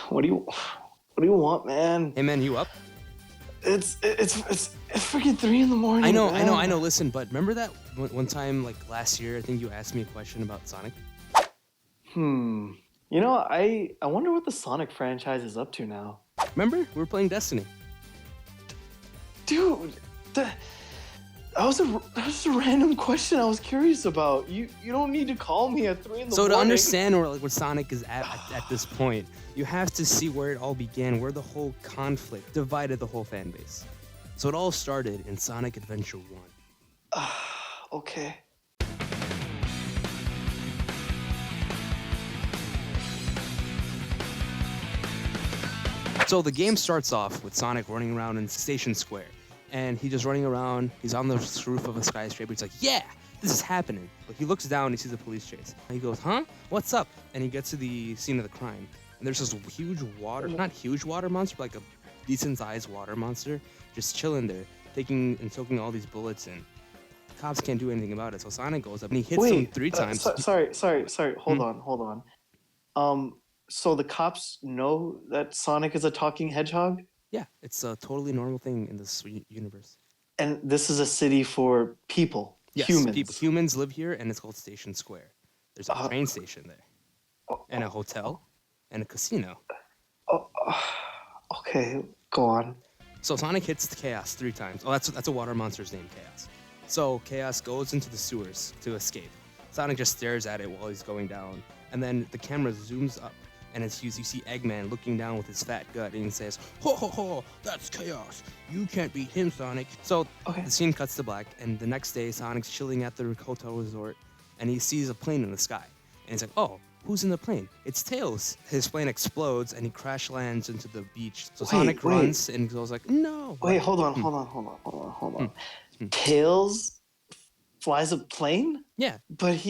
What do you want, man? Hey man, you up? It's freaking 3 in the morning. I know. Listen, but remember that one time, like last year, I think you asked me a question about Sonic. I wonder what the Sonic franchise is up to now. Remember, we were playing Destiny. Dude, that was a random question I was curious about. You don't need to call me at 3 in the So morning. to understand where Sonic is at this point, you have to see where it all began, where the whole conflict divided the whole fan base. So it all started in Sonic Adventure 1. Okay. So the game starts off with Sonic running around in Station Square, and he's just running around. He's on the roof of a skyscraper. He's like, "Yeah, this is happening." But he looks down. He sees a police chase. And he goes, "Huh? What's up?" And he gets to the scene of the crime. And there's this huge not huge water monster, but like a decent-sized water monster, just chilling there, taking and soaking all these bullets in. The cops can't do anything about it. So Sonic goes up and he hits him 3 times. Sorry. Hold on. So the cops know that Sonic is a talking hedgehog? Yeah, it's a totally normal thing in this universe. And this is a city for people, Yes, humans. Humans live here, and it's called Station Square. There's a train station there, and a hotel, and a casino. Okay, go on. So Sonic hits Chaos 3 times. Oh, that's a water monster's name, Chaos. So Chaos goes into the sewers to escape. Sonic just stares at it while he's going down, and then the camera zooms up. And you see Eggman looking down with his fat gut, and he says, "Ho ho ho, that's Chaos. You can't beat him, Sonic." So The scene cuts to black, and the next day, Sonic's chilling at the hotel resort, and he sees a plane in the sky. And he's like, "Oh, who's in the plane? It's Tails." His plane explodes, and he crash lands into the beach. So Sonic runs, and goes like, "No." Wait, hold on. Tails flies a plane? Yeah. But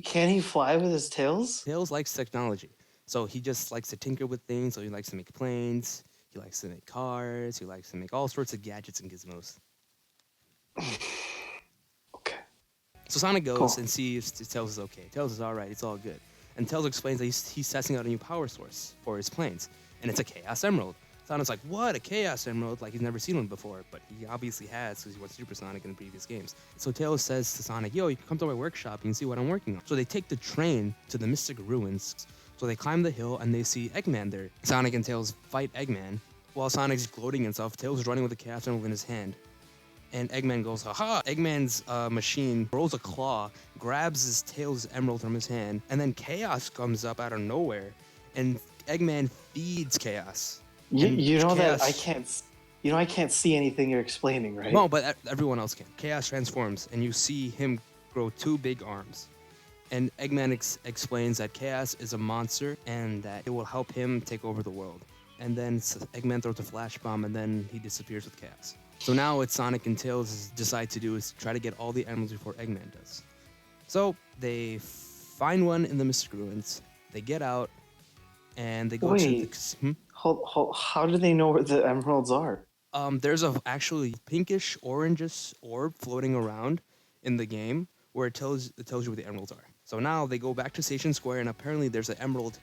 can he fly with his tails? Tails likes technology. So he just likes to tinker with things. So he likes to make planes. He likes to make cars. He likes to make all sorts of gadgets and gizmos. Okay. So Sonic goes and sees Tails is okay. Tails is all right. It's all good. And Tails explains that he's testing out a new power source for his planes. And it's a Chaos Emerald. Sonic's like, "What? A Chaos Emerald?" Like he's never seen one before. But he obviously has because he watched Super Sonic in the previous games. So Tails says to Sonic, "Yo, you can come to my workshop. You can see what I'm working on." So they take the train to the Mystic Ruins. So they climb the hill and they see Eggman there. Sonic and Tails fight Eggman. While Sonic's gloating himself, Tails is running with a Chaos Emerald in his hand. And Eggman goes, "Haha!" Eggman's machine rolls a claw, grabs his Tails' emerald from his hand, and then Chaos comes up out of nowhere, and Eggman feeds Chaos. You know that I can't see anything you're explaining, right? No, but everyone else can. Chaos transforms, and you see him grow 2 big arms. And Eggman explains that Chaos is a monster and that it will help him take over the world. And then Eggman throws a flash bomb and then he disappears with Chaos. So now what Sonic and Tails decide to do is try to get all the emeralds before Eggman does. So they find one in the Mystic Ruins. They get out and they go to the... How do they know where the emeralds are? There's a actually pinkish, orangish orb floating around in the game where it tells you where the emeralds are. So now they go back to Station Square, and apparently there's an emerald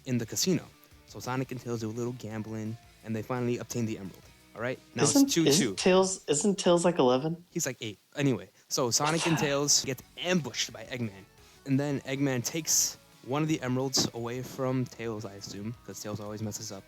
in the casino. So Sonic and Tails do a little gambling, and they finally obtain the emerald. All right? Now it's 2-2. Isn't Tails like 11? He's like 8. Anyway, so Sonic and Tails get ambushed by Eggman. And then Eggman takes one of the emeralds away from Tails, I assume, because Tails always messes up.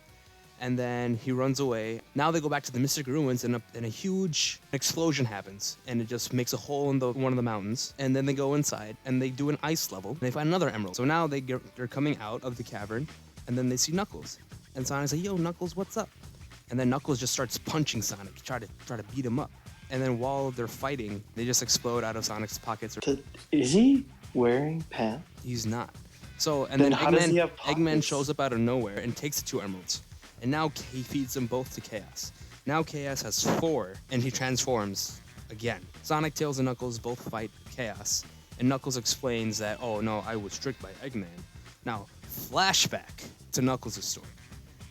And then he runs away. Now they go back to the Mystic Ruins, and a huge explosion happens, and it just makes a hole in one of the mountains. And then they go inside, and they do an ice level, and they find another emerald. So now they're coming out of the cavern, and then they see Knuckles. And Sonic's like, "Yo, Knuckles, what's up?" And then Knuckles just starts punching Sonic, try to beat him up. And then while they're fighting, they just explode out of Sonic's pockets. Is he wearing pants? He's not. So and then how does he have pockets? Eggman shows up out of nowhere and takes the 2 emeralds. And now he feeds them both to Chaos. Now Chaos has 4, and he transforms again. Sonic, Tails, and Knuckles both fight Chaos. And Knuckles explains that, "Oh no, I was tricked by Eggman." Now, flashback to Knuckles' story.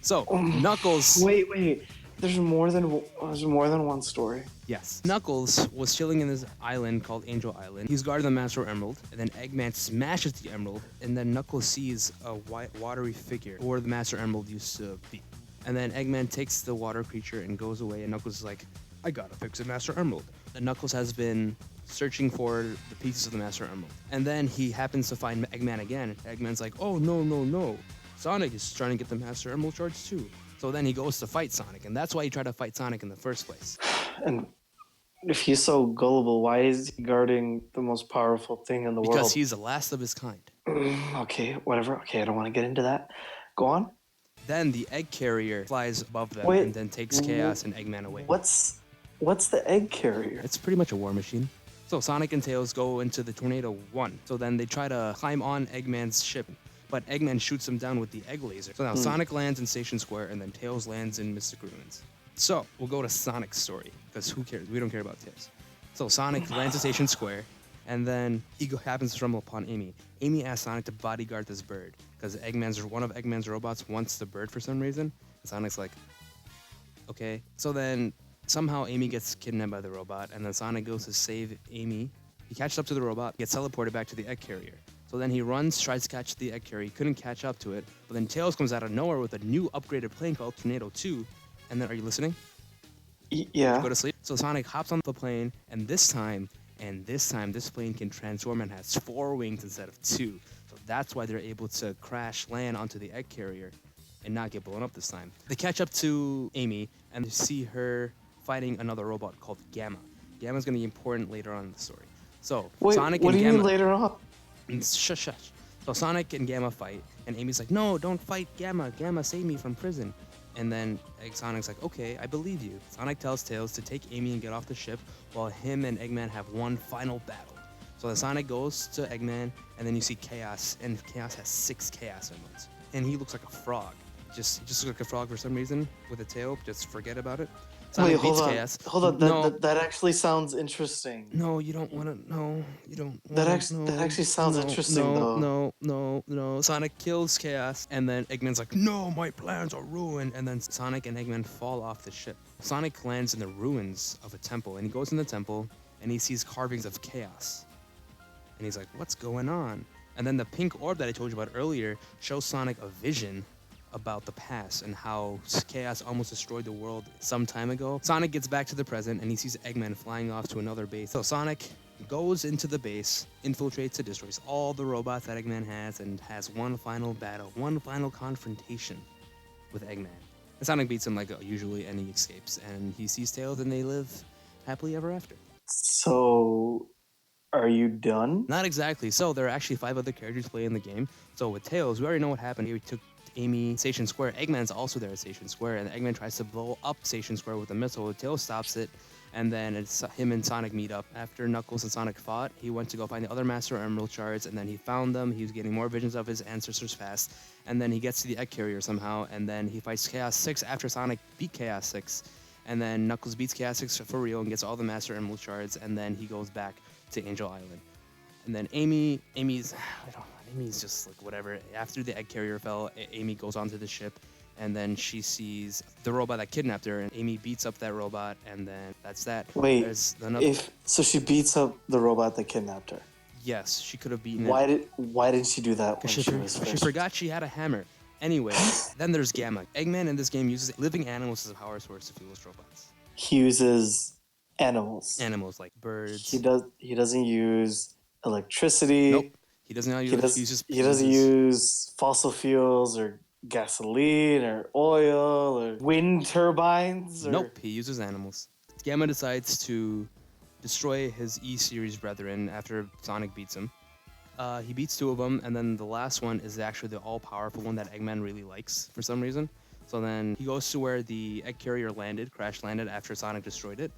So, Knuckles... Wait. there's more than one story. Yes. Knuckles was chilling in this island called Angel Island. He's guarding the Master Emerald, and then Eggman smashes the emerald, and then Knuckles sees a white, watery figure where the Master Emerald used to be. And then Eggman takes the water creature and goes away, and Knuckles is like, I gotta fix the Master Emerald. And Knuckles has been searching for the pieces of the Master Emerald. And then he happens to find Eggman again. Eggman's like, oh, no, no, no. Sonic is trying to get the Master Emerald shards too. So then he goes to fight Sonic, and that's why he tried to fight Sonic in the first place. And if he's so gullible, why is he guarding the most powerful thing in the world? Because he's the last of his kind. Okay, whatever. Okay, I don't want to get into that. Go on. Then the egg carrier flies above them and then takes Chaos and Eggman away. What's the egg carrier? It's pretty much a war machine. So Sonic and Tails go into the Tornado 1. So then they try to climb on Eggman's ship, but Eggman shoots them down with the egg laser. So now Sonic lands in Station Square, and then Tails lands in Mystic Ruins. So we'll go to Sonic's story, because who cares? We don't care about Tails. So Sonic lands in Station Square, and then he happens to stumble upon Amy. Amy asks Sonic to bodyguard this bird, because one of Eggman's robots wants the bird for some reason. And Sonic's like, okay. So then somehow Amy gets kidnapped by the robot, and then Sonic goes to save Amy. He catches up to the robot, gets teleported back to the egg carrier. So then he runs, tries to catch the egg carrier. He couldn't catch up to it, but then Tails comes out of nowhere with a new upgraded plane called Tornado 2. And then, are you listening? Yeah. Go to sleep. So Sonic hops on the plane, and this time, this plane can transform and has 4 wings instead of 2. So that's why they're able to crash land onto the egg carrier and not get blown up this time. They catch up to Amy, and they see her fighting another robot called Gamma. Gamma's going to be important later on in the story. So Wait, Sonic what and do you Gamma. mean later on? Shush. So Sonic and Gamma fight, and Amy's like, no, don't fight Gamma. Gamma, save me from prison. And then Sonic's like, okay, I believe you. Sonic tells Tails to take Amy and get off the ship while him and Eggman have one final battle. So then Sonic goes to Eggman, and then you see Chaos, and Chaos has 6 Chaos Emeralds. And he looks like a frog. Just looks like a frog for some reason with a tail. Just forget about it. Sonic Wait, hold beats on. Chaos. Hold on. No. That actually sounds interesting. No, you don't want to. No, you don't. That actually sounds interesting, though. No. Sonic kills Chaos, and then Eggman's like, no, my plans are ruined. And then Sonic and Eggman fall off the ship. Sonic lands in the ruins of a temple, and he goes in the temple, and he sees carvings of Chaos. And he's like, what's going on? And then the pink orb that I told you about earlier shows Sonic a vision about the past and how Chaos almost destroyed the world some time ago. Sonic gets back to the present, and he sees Eggman flying off to another base. So Sonic goes into the base, infiltrates and destroys all the robots that Eggman has, and has one final battle, one final confrontation with Eggman. And Sonic beats him like usually, and he escapes. And he sees Tails, and they live happily ever after. So, are you done? Not exactly. So there are actually 5 other characters play in the game. So with Tails, we already know what happened. He took Amy Station Square. Eggman's also there at Station Square, and Eggman tries to blow up Station Square with a missile. Tails stops it, and then it's him and Sonic meet up. After Knuckles and Sonic fought, he went to go find the other Master Emerald shards, and then he found them. He was getting more visions of his ancestors fast, and then he gets to the egg carrier somehow, and then he fights Chaos 6 after Sonic beat Chaos 6, and then Knuckles beats Chaos 6 for real and gets all the Master Emerald shards, and then he goes back to Angel Island. And then Amy's just like whatever. After the egg carrier fell, Amy goes onto the ship, and then she sees the robot that kidnapped her, and Amy beats up that robot, and then that's that. Wait, so she beats up the robot that kidnapped her? Yes, she could have beaten Why it. Why didn't she do that when She she forgot she had a hammer. Anyway, then there's Gamma. Eggman in this game uses living animals as a power source to fuel his robots. He uses animals. Animals like birds. He doesn't use electricity. Nope. He doesn't use fossil fuels or gasoline or oil or wind turbines. Nope. He uses animals. Gamma decides to destroy his E-Series brethren after Sonic beats him. He beats 2 of them, and then the last one is actually the all-powerful one that Eggman really likes for some reason. So then he goes to where the egg carrier crash landed after Sonic destroyed it.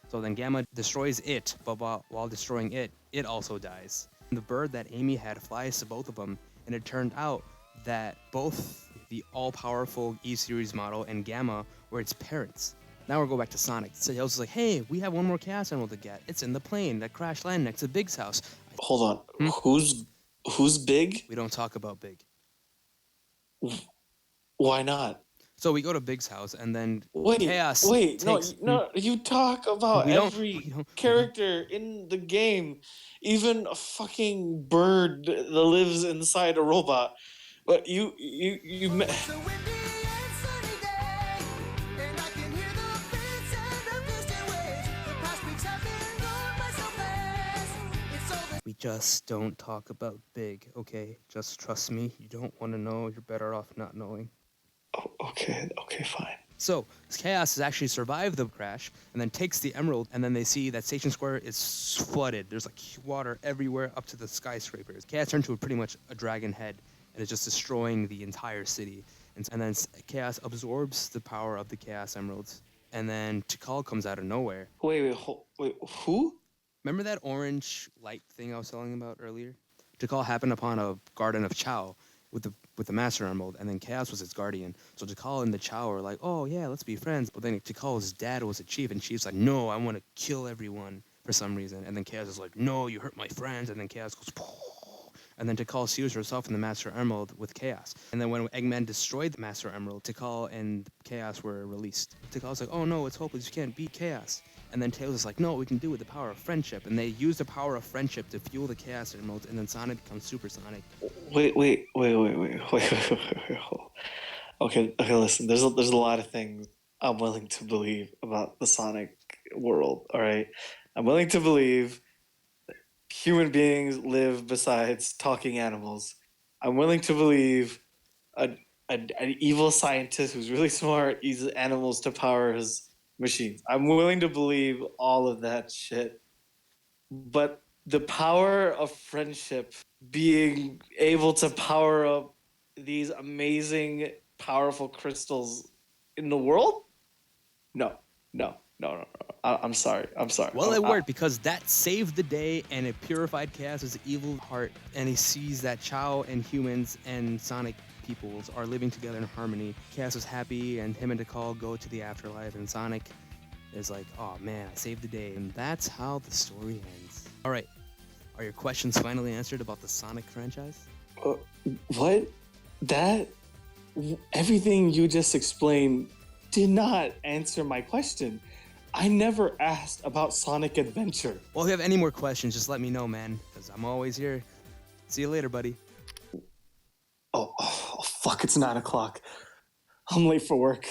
So then Gamma destroys it, but while destroying it, it also dies. The bird that Amy had flies to both of them, and it turned out that both the all-powerful E-Series model and Gamma were its parents. Now we'll go back to Sonic. So Tails is like, hey, we have one more Chaos Emerald to get. It's in the plane that crash landed next to Big's house. Hold on. Who's Big? We don't talk about Big. Why not? So we go to Big's house, and then Wait, Chaos wait, no, takes. no. You talk about We don't. every We don't. character in the game, even a fucking bird that lives inside a robot. But you. It's a windy and sunny day, and I can hear the beats and the distant waves. The past weeks have been going by so fast. It's all the We just don't talk about Big, okay? Just trust me. You don't want to know. You're better off not knowing. Oh, okay, fine. So Chaos has actually survived the crash, and then takes the emerald, and then they see that Station Square is flooded. There's like water everywhere up to the skyscrapers. Chaos turned to pretty much a dragon head, and is just destroying the entire city. And then Chaos absorbs the power of the Chaos Emeralds, and then Tikal comes out of nowhere. Wait, who? Remember that orange light thing I was telling you about earlier? Tikal happened upon a garden of Chao with the Master Emerald, and then Chaos was its guardian. So Tikal and the Chao were like, oh yeah, let's be friends. But then Tikal's dad was a chief, and Chief's like, no, I want to kill everyone for some reason. And then Chaos is like, no, you hurt my friends. And then Chaos goes, poof. And then Tikal seals herself in the Master Emerald with Chaos. And then when Eggman destroyed the Master Emerald, Tikal and Chaos were released. Tikal's like, oh no, it's hopeless, you can't beat Chaos. And then Tails is like, no, we can do it with the power of friendship. And they use the power of friendship to fuel the Chaos Emeralds, and then Sonic becomes Super Sonic. Wait. Okay, listen. There's a lot of things I'm willing to believe about the Sonic world. All right, I'm willing to believe human beings live besides talking animals. I'm willing to believe an evil scientist who's really smart uses animals to power his machines. I'm willing to believe all of that shit. But the power of friendship, being able to power up these amazing, powerful crystals in the world? No. I'm sorry. Well, it worked because that saved the day, and it purified Chaos' evil heart, and he sees that Chao and humans and Sonic peoples are living together in harmony. Chaos is happy, and him and Tikal go to the afterlife, and Sonic is like, oh man, I saved the day. And that's how the story ends. All right, are your questions finally answered about the Sonic franchise? What? Everything you just explained did not answer my question. I never asked about Sonic Adventure. Well, if you have any more questions, just let me know, man, because I'm always here. See you later, buddy. Oh, fuck, it's 9 o'clock. I'm late for work.